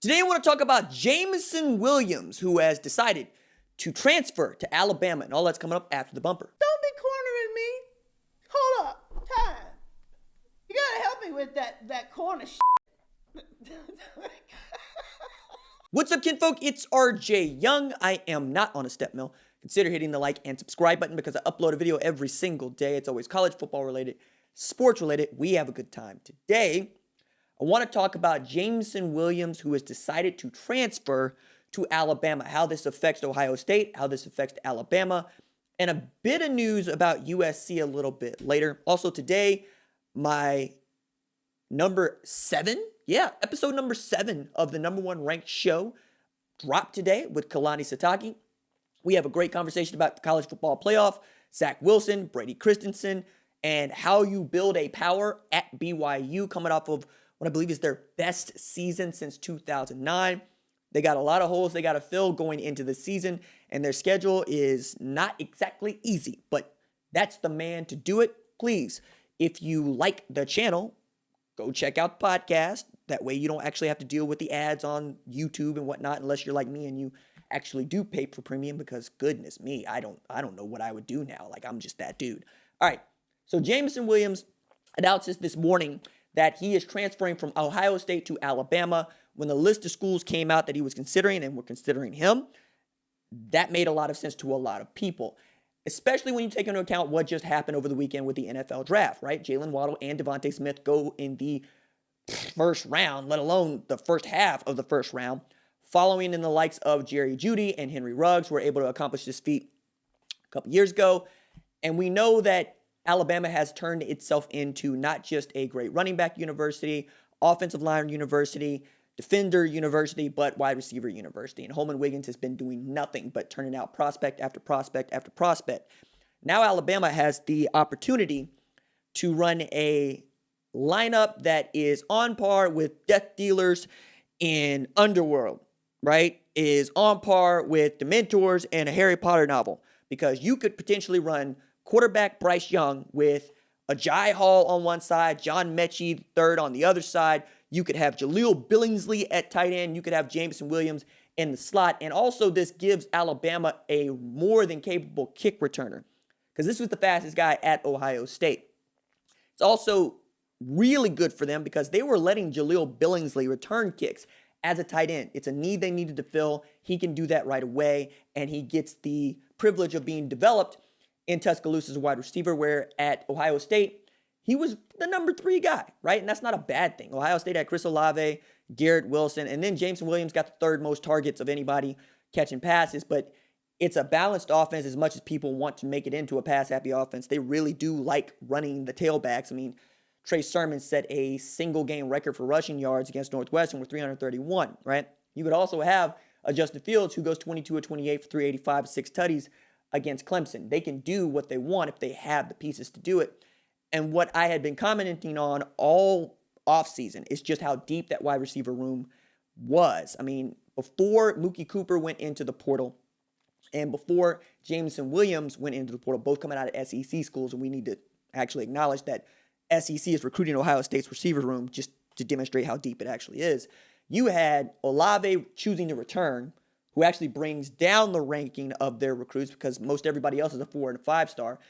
Today I want to talk about Jameson Williams, who has decided to transfer to Alabama, and all that's coming up after the bumper. Don't be cornering me. Hold up. Time. You gotta help me with that corner shit. What's up, kinfolk? It's RJ Young. I am not on a step mill. Consider hitting the like and subscribe button because I upload a video every single day. It's always college football related, sports related. We have a good time. Today, I want to talk about Jameson Williams, who has decided to transfer to Alabama, how this affects Ohio State, how this affects Alabama, and a bit of news about USC a little bit later. Also today, my episode number 7 of the number 1 ranked show dropped today with Kalani Sitake. We have a great conversation about the college football playoff, Zach Wilson, Brady Christensen, and how you build a power at BYU coming off of what I believe is their best season since 2009. They got a lot of holes they got to fill going into the season, and their schedule is not exactly easy, but that's the man to do it. Please, if you like the channel, go check out the podcast. That way you don't actually have to deal with the ads on YouTube and whatnot, unless you're like me and you actually do pay for premium, because goodness me, I don't know what I would do now. Like, I'm just that dude. All right, so Jameson Williams announces this morning that he is transferring from Ohio State to Alabama. When the list of schools came out that he was considering and were considering him, that made a lot of sense to a lot of people, especially when you take into account what just happened over the weekend with the NFL draft, right? Jalen Waddle and Devontae Smith go in the first round, let alone the first half of the first round, following in the likes of Jerry Jeudy and Henry Ruggs, who were able to accomplish this feat a couple years ago. And we know that Alabama has turned itself into not just a great running back university, offensive line university, defender university, but wide receiver university. And Holman Wiggins has been doing nothing but turning out prospect after prospect after prospect. Now Alabama has the opportunity to run a lineup that is on par with death dealers in Underworld, right? Is on par with Dementors in a Harry Potter novel, because you could potentially run quarterback Bryce Young with Ajay Hall on one side, John Mechie third on the other side. You could have Jaleel Billingsley at tight end. You could have Jameson Williams in the slot. And also this gives Alabama a more than capable kick returner, because this was the fastest guy at Ohio State. It's also really good for them because they were letting Jaleel Billingsley return kicks as a tight end. It's a need they needed to fill. He can do that right away, and he gets the privilege of being developed in Tuscaloosa's wide receiver, where at Ohio State, he was the number 3 guy, right? And that's not a bad thing. Ohio State had Chris Olave, Garrett Wilson, and then Jameson Williams got the 3rd most targets of anybody catching passes. But it's a balanced offense. As much as people want to make it into a pass-happy offense, they really do like running the tailbacks. I mean, Trey Sermon set a single-game record for rushing yards against Northwestern with 331, right? You could also have a Justin Fields who goes 22 of 28 for 385, 6 tutties against Clemson. They can do what they want if they have the pieces to do it. And what I had been commenting on all offseason is just how deep that wide receiver room was. I mean, before Mookie Cooper went into the portal and before Jameson Williams went into the portal, both coming out of SEC schools, and we need to actually acknowledge that SEC is recruiting Ohio State's receiver room just to demonstrate how deep it actually is. You had Olave choosing to return, who actually brings down the ranking of their recruits because most everybody else is a 4 and a 5-star.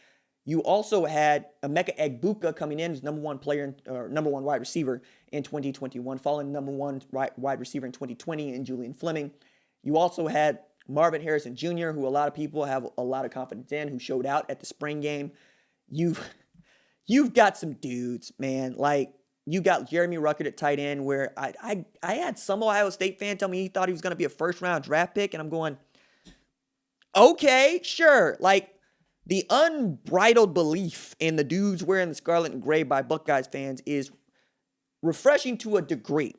You also had Emeka Egbuka coming in as number 1 player, or number 1 wide receiver in 2021, following number 1 wide receiver in 2020 in Julian Fleming. You also had Marvin Harrison Jr., who a lot of people have a lot of confidence in, who showed out at the spring game. You've got some dudes, man. Like, you got Jeremy Ruckert at tight end, where I had some Ohio State fan tell me he thought he was going to be a first-round draft pick, and I'm going, okay, sure. Like, the unbridled belief in the dudes wearing the scarlet and gray by Buckeyes fans is refreshing to a degree.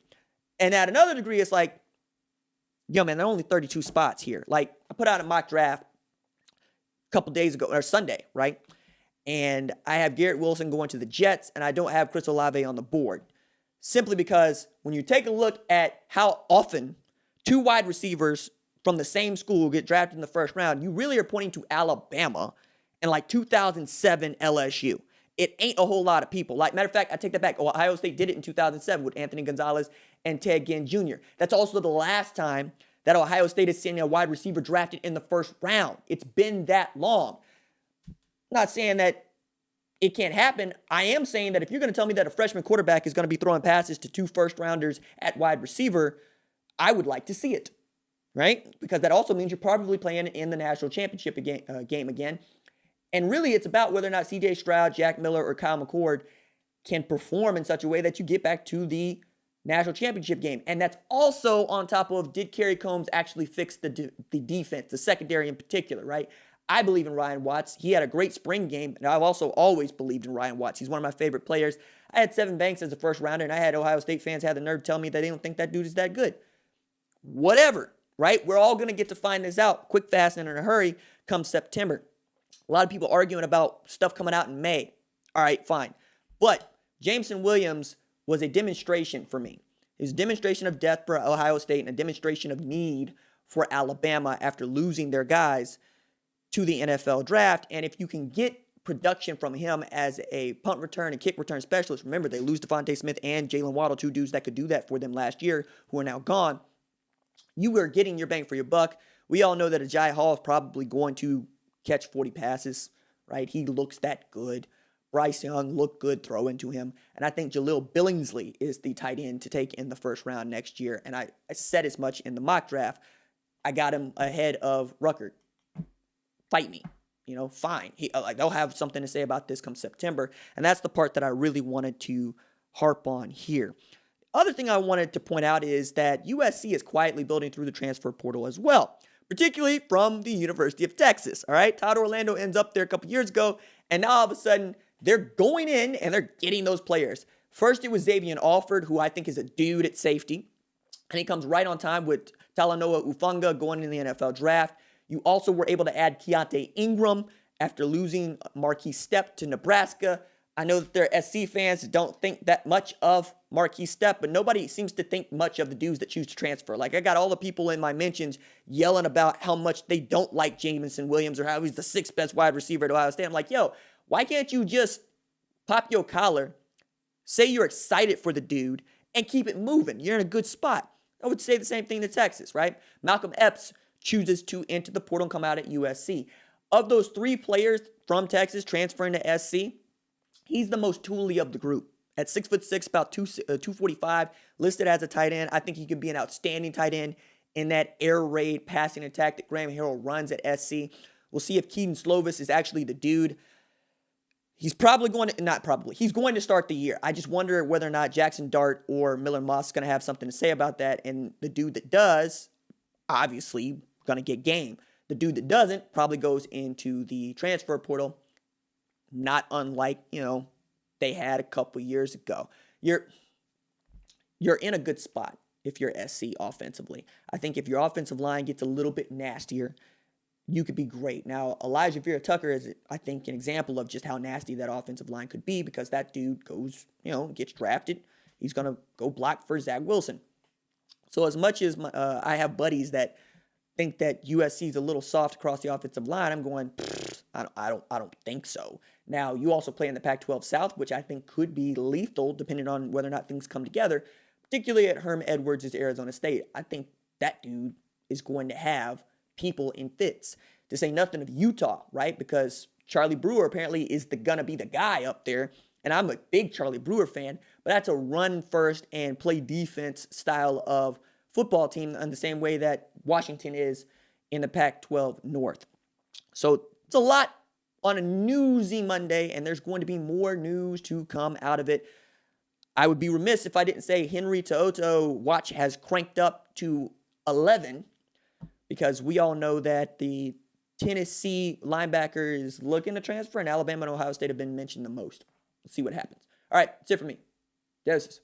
And at another degree, it's like, yo, man, there are only 32 spots here. Like, I put out a mock draft a couple days ago, or Sunday, right? And I have Garrett Wilson going to the Jets, and I don't have Chris Olave on the board. Simply because when you take a look at how often 2 wide receivers from the same school get drafted in the first round, you really are pointing to Alabama and like 2007 LSU. It ain't a whole lot of people. Like, matter of fact, I take that back. Ohio State did it in 2007 with Anthony Gonzalez and Ted Ginn Jr. That's also the last time that Ohio State has seen a wide receiver drafted in the first round. It's been that long. I'm not saying that it can't happen. I am saying that if you're going to tell me that a freshman quarterback is going to be throwing passes to 2 first-rounders at wide receiver, I would like to see it, right? Because that also means you're probably playing in the national championship game again. And really, it's about whether or not C.J. Stroud, Jack Miller, or Kyle McCord can perform in such a way that you get back to the national championship game. And that's also on top of, did Kerry Combs actually fix the defense, the secondary in particular, right? I believe in Ryan Watts. He had a great spring game, and I've also always believed in Ryan Watts. He's one of my favorite players. I had Sevyn Banks as a first rounder, and I had Ohio State fans have the nerve to tell me that they don't think that dude is that good. Whatever, right? We're all going to get to find this out quick, fast, and in a hurry come September. A lot of people arguing about stuff coming out in May. All right, fine. But Jameson Williams was a demonstration for me. It was a demonstration of depth for Ohio State and a demonstration of need for Alabama after losing their guys to the NFL draft. And if you can get production from him as a punt return and kick return specialist, remember they lose Devontae Smith and Jalen Waddle, 2 dudes that could do that for them last year who are now gone. You are getting your bang for your buck. We all know that Agiye Hall is probably going to catch 40 passes, right? He looks that good. Bryce Young looked good throwing to him. And I think Jaleel Billingsley is the tight end to take in the first round next year. And I said as much in the mock draft. I got him ahead of Ruckert. Fight me. Fine. They'll have something to say about this come September. And that's the part that I really wanted to harp on here. Other thing I wanted to point out is that USC is quietly building through the transfer portal as well, particularly from the University of Texas. All right. Todd Orlando ends up there a couple years ago, and now all of a sudden they're going in and they're getting those players. First, it was Xavier Alford, who I think is a dude at safety, and he comes right on time with Talanoa Ufunga going in the NFL draft. You also were able to add Keontae Ingram after losing Marquise Stepp to Nebraska. I know that there are SC fans that don't think that much of Marquise Stepp, but nobody seems to think much of the dudes that choose to transfer. Like, I got all the people in my mentions yelling about how much they don't like Jameson Williams or how he's the 6th best wide receiver at Ohio State. I'm like, yo, why can't you just pop your collar, say you're excited for the dude, and keep it moving? You're in a good spot. I would say the same thing to Texas, right? Malcolm Epps chooses to enter the portal and come out at USC. Of those 3 players from Texas transferring to SC, he's the most tooly of the group. At 6'6", about 245, listed as a tight end. I think he could be an outstanding tight end in that air raid passing attack that Graham Harrell runs at SC. We'll see if Keaton Slovis is actually the dude. He's probably going to, not probably, he's going to start the year. I just wonder whether or not Jackson Dart or Miller Moss is going to have something to say about that. And the dude that does, obviously, going to get game. The dude that doesn't probably goes into the transfer portal, not unlike, they had a couple years ago. You're in a good spot if you're SC offensively. I think if your offensive line gets a little bit nastier, you could be great. Now, Elijah Vera Tucker is, I think, an example of just how nasty that offensive line could be, because that dude goes, gets drafted. He's going to go block for Zach Wilson. So as much as I have buddies that think that USC is a little soft across the offensive line, I'm going, I don't think so. Now, you also play in the Pac-12 South, which I think could be lethal depending on whether or not things come together, particularly at Herm Edwards' Arizona State. I think that dude is going to have people in fits. To say nothing of Utah, right? Because Charlie Brewer apparently is gonna be the guy up there. And I'm a big Charlie Brewer fan, but that's a run first and play defense style of football team in the same way that Washington is in the Pac-12 North. So it's a lot on a newsy Monday, and there's going to be more news to come out of it. I would be remiss if I didn't say Henry To'oTo'o watch has cranked up to 11, because we all know that the Tennessee linebacker is looking to transfer, and Alabama and Ohio State have been mentioned the most. Let's see what happens. All right, that's it for me. Deuces.